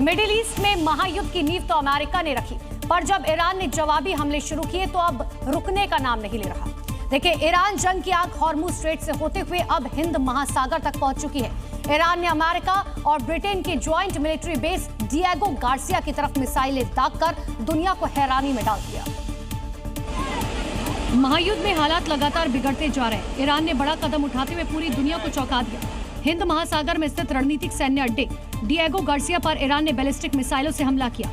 Middle east में महायुद्ध की नींव तो अमेरिका ने रखी, पर जब ईरान ने जवाबी हमले शुरू किए तो अब रुकने का नाम नहीं ले रहा। देखिए, ईरान जंग की आग हॉर्मुज स्ट्रेट से होते हुए अब हिंद महासागर तक पहुंच चुकी है। ईरान ने अमेरिका और ब्रिटेन के joint military base Diego Garcia की तरफ मिसाइलें दागकर दुनिया को हैरानी में डाल दिया। महायुद्ध में हालात लगातार बिगड़ते जा रहे हैं। ईरान ने बड़ा कदम उठाते हुए पूरी दुनिया को चौंका दिया। हिंद महासागर में स्थित रणनीतिक सैन्य अड्डे डिएगो गार्सिया पर ईरान ने बैलिस्टिक मिसाइलों से हमला किया।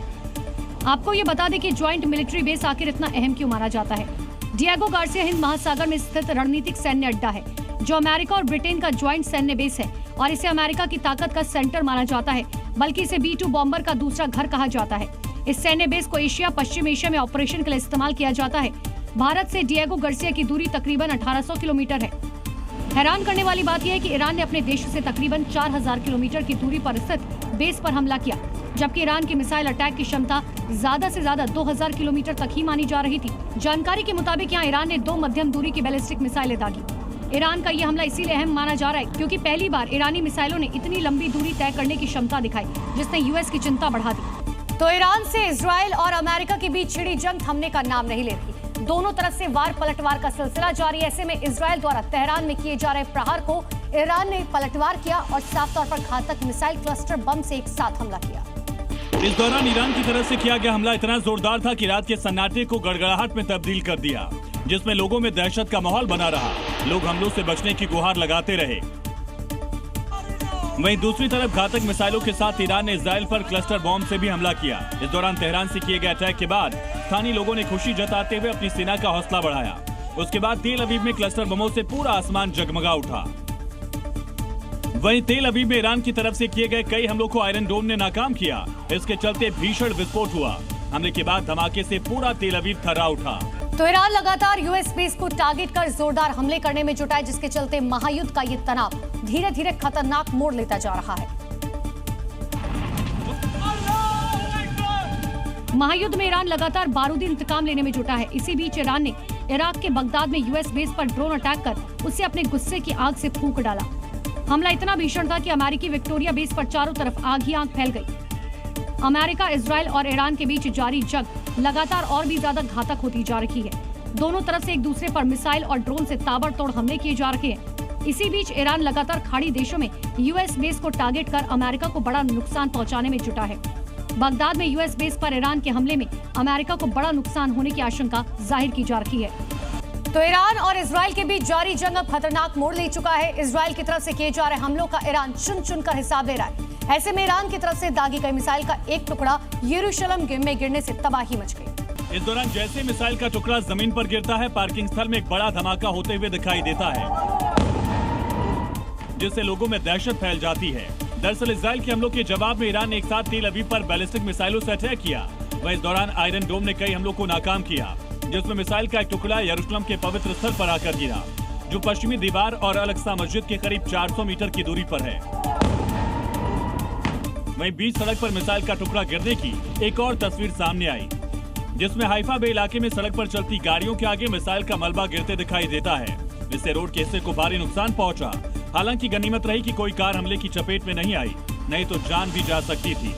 आपको ये बता दें कि ज्वाइंट मिलिट्री बेस आखिर इतना अहम क्यों माना जाता है। डिएगो गार्सिया हिंद महासागर में स्थित रणनीतिक सैन्य अड्डा है, जो अमेरिका और ब्रिटेन का ज्वाइंट सैन्य बेस है और इसे अमेरिका की ताकत का सेंटर माना जाता है, बल्कि इसे B-2 बॉम्बर का दूसरा घर कहा जाता है। इस सैन्य बेस को एशिया पश्चिम एशिया में ऑपरेशन के लिए इस्तेमाल किया जाता है। भारत से डिएगो गार्सिया की दूरी तकरीबन 1800 किलोमीटर है। हैरान करने वाली बात यह है कि ईरान ने अपने देश से तकरीबन 4000 किलोमीटर की दूरी पर स्थित बेस पर हमला किया, जबकि ईरान की मिसाइल अटैक की क्षमता ज्यादा से ज्यादा 2000 किलोमीटर तक ही मानी जा रही थी। जानकारी के मुताबिक यहाँ ईरान ने 2 मध्यम दूरी की बैलिस्टिक मिसाइलें दागी। ईरान का ये हमला इसीलिए अहम माना जा रहा है क्योंकि पहली बार ईरानी मिसाइलों ने इतनी लंबी दूरी तय करने की क्षमता दिखाई, जिसने यूएस की चिंता बढ़ा दी। तो ईरान से इजराइल और अमेरिका के बीच छिड़ी जंग थमने का नाम नहीं ले रही। दोनों तरफ से वार पलटवार का सिलसिला जारी है। ऐसे में इजराइल द्वारा तेहरान में किए जा रहे प्रहार को ईरान ने पलटवार किया और साफ तौर पर घातक मिसाइल क्लस्टर बम से एक साथ हमला किया। इस दौरान ईरान की तरफ से किया गया हमला इतना जोरदार था कि रात के सन्नाटे को गड़गड़ाहट में तब्दील कर दिया, जिसमें लोगों में दहशत का माहौल बना रहा। लोग हमलों से बचने की गुहार लगाते रहे। वहीं दूसरी तरफ घातक मिसाइलों के साथ ईरान ने इजराइल पर क्लस्टर बॉम्ब से भी हमला किया। इस दौरान तेहरान से किए गए अटैक के बाद स्थानीय लोगों ने खुशी जताते हुए अपनी सेना का हौसला बढ़ाया। उसके बाद तेल अवीव में क्लस्टर बमों से पूरा आसमान जगमगा उठा। वहीं तेल अवीव में ईरान की तरफ से किए गए कई हमलों को आयरन डोम ने नाकाम किया। इसके चलते भीषण विस्फोट हुआ। हमले के बाद धमाके से पूरा तेल अवीव थर्रा उठा। तो ईरान लगातार यूएस बेस को टारगेट कर जोरदार हमले करने में जुटा है, जिसके चलते महायुद्ध का ये तनाव धीरे धीरे खतरनाक मोड़ लेता जा रहा है। महायुद्ध में ईरान लगातार बारूदी इंतकाम लेने में जुटा है। इसी बीच ईरान ने इराक के बगदाद में यूएस बेस पर ड्रोन अटैक कर उसे अपने गुस्से की आग से फूंक डाला। हमला इतना भीषण था कि अमेरिकी विक्टोरिया बेस पर चारों तरफ आग ही आग फैल गई। अमेरिका, इजराइल और ईरान के बीच जारी जंग लगातार और भी ज्यादा घातक होती जा रही है। दोनों तरफ से एक दूसरे पर मिसाइल और ड्रोन से ताबड़तोड़ हमले किए जा रहे हैं। इसी बीच ईरान लगातार खाड़ी देशों में यूएस बेस को टारगेट कर अमेरिका को बड़ा नुकसान पहुंचाने में जुटा है। बगदाद में यूएस बेस पर ईरान के हमले में अमेरिका को बड़ा नुकसान होने की आशंका जाहिर की जा रही है। तो ईरान और इजराइल के बीच जारी जंग अब खतरनाक मोड़ ले चुका है। इजराइल की तरफ से किए जा रहे हमलों का ईरान चुन चुन कर हिसाब ले रहा है। ऐसे में ईरान की तरफ से दागी गई मिसाइल का एक टुकड़ा यरूशलेम में गिरने से तबाही मच गई। इस दौरान जैसे मिसाइल का टुकड़ा जमीन पर गिरता है, पार्किंग स्थल में एक बड़ा धमाका होते हुए दिखाई देता है, जिससे लोगों में दहशत फैल जाती है। दरअसल इजराइल के हमलों के जवाब में ईरान ने एक साथ तेल अवीव पर बैलिस्टिक मिसाइलों से अटैक किया। वह इस दौरान आयरन डोम ने कई हमलों को नाकाम किया, जिसमें मिसाइल का एक टुकड़ा यरूशलेम के पवित्र स्थल पर आकर गिरा, जो पश्चिमी दीवार और अल-अक्सा मस्जिद के करीब 400 मीटर की दूरी पर है। वहीं बीच सड़क पर मिसाइल का टुकड़ा गिरने की एक और तस्वीर सामने आई, जिसमें हाइफा बे इलाके में सड़क पर चलती गाड़ियों के आगे मिसाइल का मलबा गिरते दिखाई देता है, जिससे रोड के हिस्से को भारी नुकसान पहुंचा। हालांकि गनीमत रही कि कोई कार हमले की चपेट में नहीं आई, नहीं तो जान भी जा सकती थी।